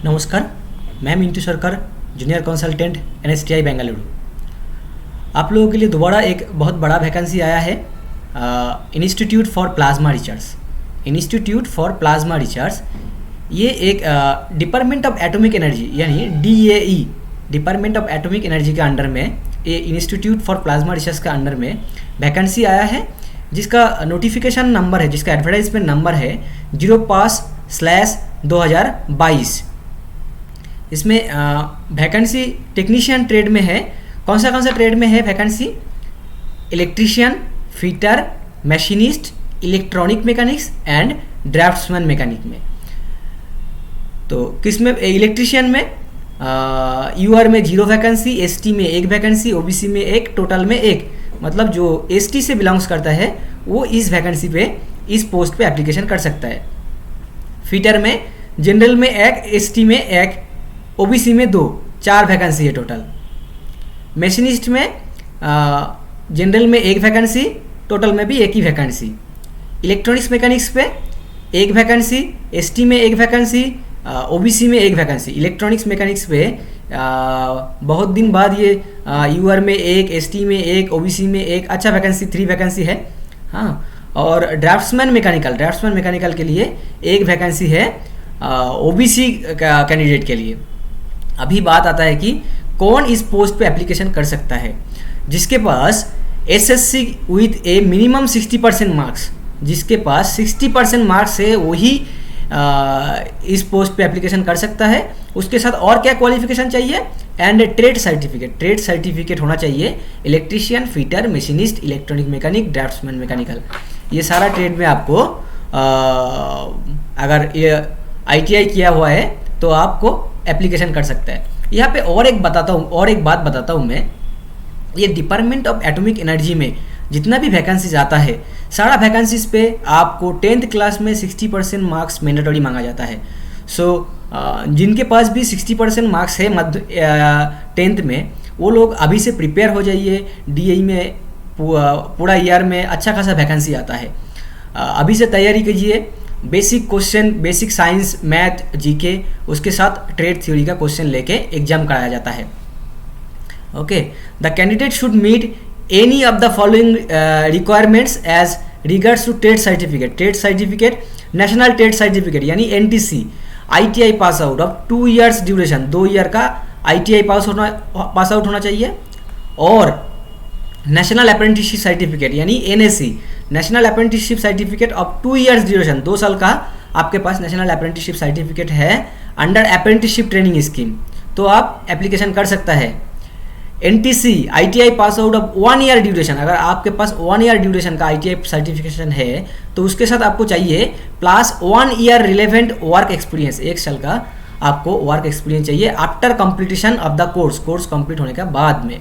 नमस्कार, मैं मिंटू सरकार, जूनियर कंसल्टेंट NSTI बेंगलुरु। आप लोगों के लिए दोबारा एक बहुत बड़ा वैकेंसी आया है institute for plasma research. Institute for plasma research ये एक डिपार्टमेंट ऑफ एटॉमिक एनर्जी यानी DAE department of atomic energy के अंडर में ये इंस्टीट्यूट फॉर प्लाज्मा रिसर्च के अंडर में वैकेंसी आया है, जिसका नोटिफिकेशन नंबर है, जिसका एडवर्टाइजमेंट नंबर है 05/2022। इसमें वैकेंसी टेक्नीशियन ट्रेड में है। कौन सा ट्रेड में है vacancy? Electrician, fitter, machinist, electronic mechanics and draughtsman mechanic में। तो किस में? इलेक्ट्रीशियन में UR में 0 वैकेंसी, ST में 1 वैकेंसी, OBC में 1, टोटल में 1। मतलब जो ST से बिलोंग्स करता है वो इस वैकेंसी पे, इस पोस्ट पे एप्लीकेशन कर सकता है। फिटर में जनरल में 1, ST में 1, OBC में 2, 4 वैकेंसी है टोटल। मशीनिस्ट में जनरल में 1 वैकेंसी, टोटल में भी 1 ही वैकेंसी। इलेक्ट्रॉनिक्स मैकेनिक्स पे 1 वैकेंसी, ST में 1 वैकेंसी, OBC में 1 वैकेंसी। इलेक्ट्रॉनिक्स मैकेनिक्स पे बहुत दिन बाद ये UR में 1, ST में 1, OBC में 1, अच्छा वैकेंसी 3 वैकेंसी है। हाँ, और ड्राफ्ट्समैन मैकेनिकल के लिए 1 वैकेंसी है OBC कैंडिडेट के लिए। अभी बात आता है कि कौन इस पोस्ट पे एप्लीकेशन कर सकता है? जिसके पास SSC with A minimum 60% marks, जिसके पास 60% मार्क्स है वही इस पोस्ट पे एप्लीकेशन कर सकता है। उसके साथ और क्या क्वालिफिकेशन चाहिए? एंड ट्रेड सर्टिफिकेट होना चाहिए। Electrician, fitter, machinist, electronic mechanic, draughtsman mechanical, ये सारा ट्रेड में आपको अगर ITI किया हुआ है तो आपको एप्लीकेशन कर सकता है। यहाँ पे और एक बात बताता हूँ मैं। ये डिपार्टमेंट ऑफ एटॉमिक एनर्जी में जितना भी वैकेंसीज आता है, सारा वैकेंसीज पे आपको 10th क्लास में 60% मार्क्स मैंडेटरी मांगा जाता है। जिनके पास भी 60% मार्क्स है 10th में, वो लोग अभी से प्रिपेयर हो जाइए। DAE में पूरा ईयर में अच्छा खासा वैकेंसी आता है। अभी से तैयारी कीजिए। Basic question, basic science, math, GK, उसके साथ ट्रेड थ्योरी का क्वेश्चन लेके एग्जाम कराया जाता है। Okay, the candidate should meet any of the following requirements as regards to trade certificate, national trade certificate यानी NTC, ITI pass out of 2 years duration, 2 year का ITI pass out होना चाहिए। और national apprenticeship certificate यानी NSC, national apprenticeship certificate of 2 years duration, 2 साल का आपके पास national apprenticeship certificate है अंडर अप्रेंटिसशिप ट्रेनिंग स्कीम, तो आप एप्लीकेशन कर सकता है। NTC, ITI pass out of 1 year duration, अगर आपके पास 1 year ड्यूरेशन का ITI सर्टिफिकेशन है तो उसके साथ आपको चाहिए plus 1 year relevant work experience, 1 साल का आपको वर्क एक्सपीरियंस चाहिए after completion of the course complete होने के बाद में।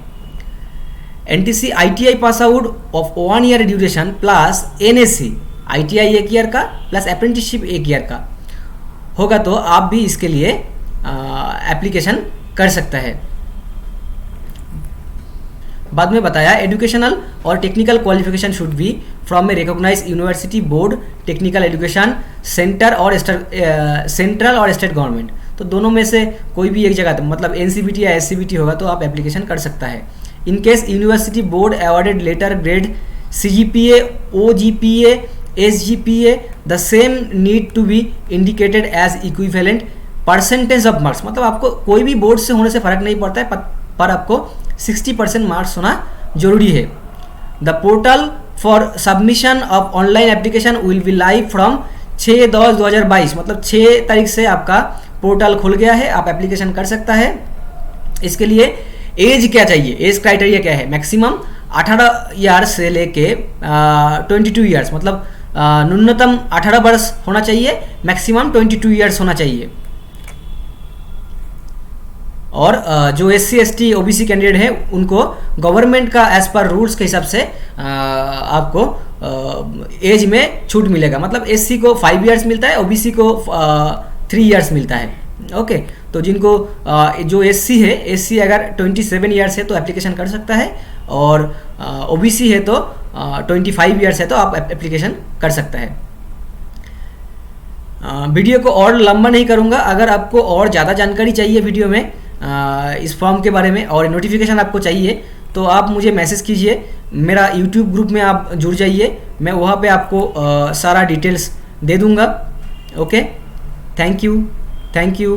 NTC ITI pass out of 1 year duration plus NSC, ITI 1 year का प्लस अप्रेंटिसशिप 1 year का होगा तो आप भी इसके लिए एप्लीकेशन कर सकता है। बाद में बताया एजुकेशनल और technical qualification should be from a recognise university, board, technical education, central और स्टेट गवर्नमेंट। तो दोनों में से कोई भी एक जगह, मतलब NCBT या SCBT होगा तो आप एप्लीकेशन कर सकता है। In case university board awarded letter grade CGPA, OGPA, SGPA, the same need to be indicated as equivalent percentage of marks. मतलब आपको कोई भी बोर्ड से होने से फर्क नहीं पड़ता है, पर आपको 60% मार्क्स होना जरूरी है। The portal for submission of online application will be live from 6/10/2022, मतलब 6 तारीख से आपका पोर्टल खुल गया है, आप एप्लीकेशन कर सकता है। इसके लिए एज क्या चाहिए? एज क्राइटेरिया क्या है? मैक्सिमम 18 ईयर्स से लेके 22 ईयर्स, मतलब न्यूनतम 18 वर्ष होना चाहिए, मैक्सिमम 22 ईयर्स होना चाहिए। और जो SC ST OBC कैंडिडेट है उनको गवर्नमेंट का एज पर रूल्स के हिसाब से आपको एज में छूट मिलेगा। मतलब SC को 5 ईयर्स मिलता है, OBC को 3 ईयर्स मिलता है। ओके, तो जिनको जो SC है, SC अगर 27 ईयर्स है तो एप्लीकेशन कर सकता है, और OBC है तो 25 ईयर्स है तो आप एप्लीकेशन कर सकता है। वीडियो को और लंबा नहीं करूँगा। अगर आपको और ज़्यादा जानकारी चाहिए वीडियो में इस फॉर्म के बारे में और नोटिफिकेशन आपको चाहिए तो आप मुझे मैसेज कीजिए। मेरा यूट्यूब ग्रुप में आप जुड़ जाइए, मैं वहाँ पे आपको सारा डिटेल्स दे दूँगा। Okay, thank you.